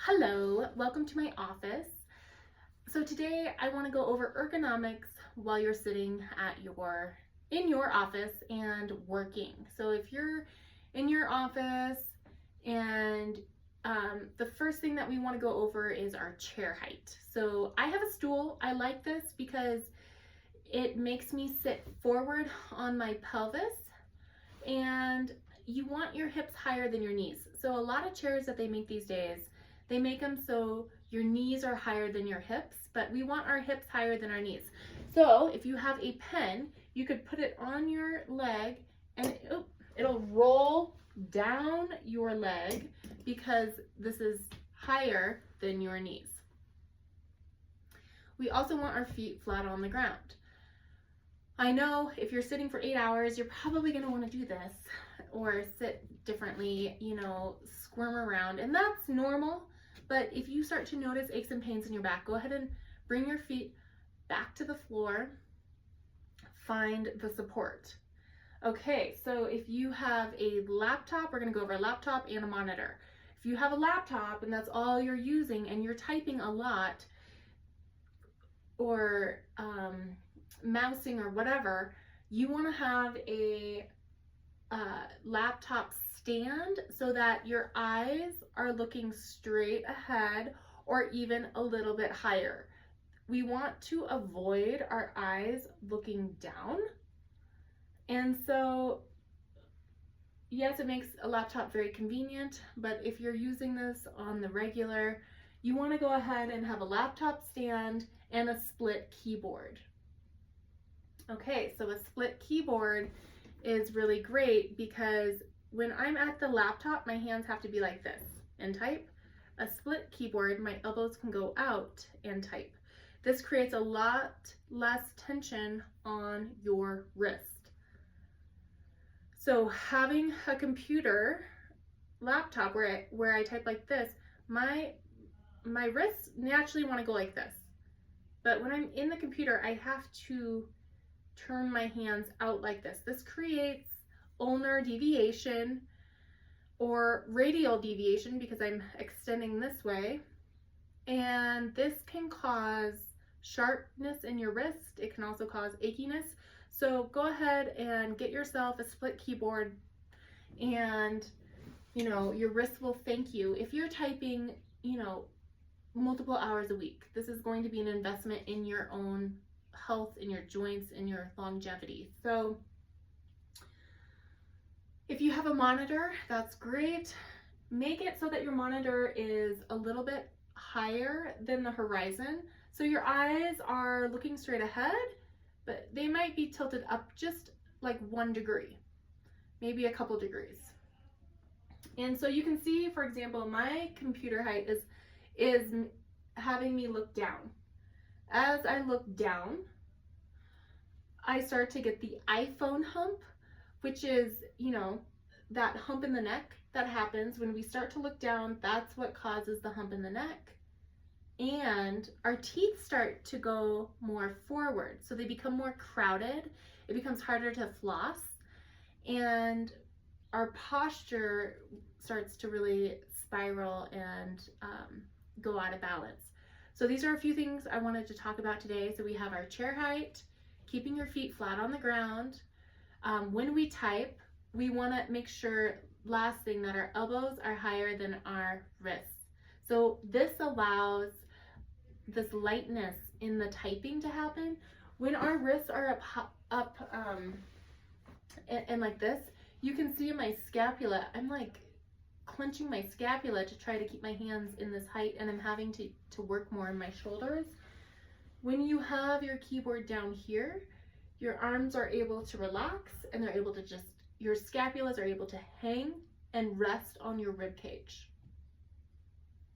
Hello, welcome to my office. So today I want to go over ergonomics while you're sitting in your office and working. So if you're in your office and the first thing that we want to go over is our chair height. So I have a stool. I like this because it makes me sit forward on my pelvis, and you want your hips higher than your knees. So a lot of chairs that they make these days, they make them so your knees are higher than your hips, but we want our hips higher than our knees. So if you have a pen, you could put it on your leg and it'll roll down your leg because this is higher than your knees. We also want our feet flat on the ground. I know if you're sitting for 8 hours, you're probably going to want to do this or sit differently, squirm around, and that's normal. But if you start to notice aches and pains in your back, go ahead and bring your feet back to the floor. Find the support. Okay, so if you have a laptop, we're going to go over a laptop and a monitor. If you have a laptop and that's all you're using and you're typing a lot or mousing or whatever, you want to have a laptop stand so that your eyes are looking straight ahead or even a little bit higher. We want to avoid our eyes looking down. And so, yes, it makes a laptop very convenient, but if you're using this on the regular, you want to go ahead and have a laptop stand and a split keyboard. Okay, so a split keyboard is really great because when I'm at the laptop, my hands have to be like this and type. A split keyboard, my elbows can go out and type. This creates a lot less tension on your wrist. So having a computer laptop where I type like this, my wrists naturally want to go like this. But when I'm in the computer, I have to turn my hands out like this. This creates ulnar deviation or radial deviation because I'm extending this way, and this can cause sharpness in your wrist. It can also cause achiness. So go ahead and get yourself a split keyboard, and your wrist will thank you. If you're typing multiple hours a week, this is going to be an investment in your own health, in your joints, in your longevity. So if you have a monitor, that's great. Make it so that your monitor is a little bit higher than the horizon. So your eyes are looking straight ahead, but they might be tilted up just like 1 degree, maybe a couple degrees. And so you can see, for example, my computer height is having me look down. As I look down, I start to get the iPhone hump, which is, that hump in the neck that happens when we start to look down. That's what causes the hump in the neck. And our teeth start to go more forward, so they become more crowded. It becomes harder to floss, and our posture starts to really spiral and go out of balance. So these are a few things I wanted to talk about today. So we have our chair height, keeping your feet flat on the ground. When we type, we want to make sure, last thing, that our elbows are higher than our wrists. So this allows this lightness in the typing to happen. When our wrists are up and like this, you can see my scapula. I'm like clenching my scapula to try to keep my hands in this height, and I'm having to work more in my shoulders. When you have your keyboard down here, your arms are able to relax, and they're able to your scapulas are able to hang and rest on your rib cage.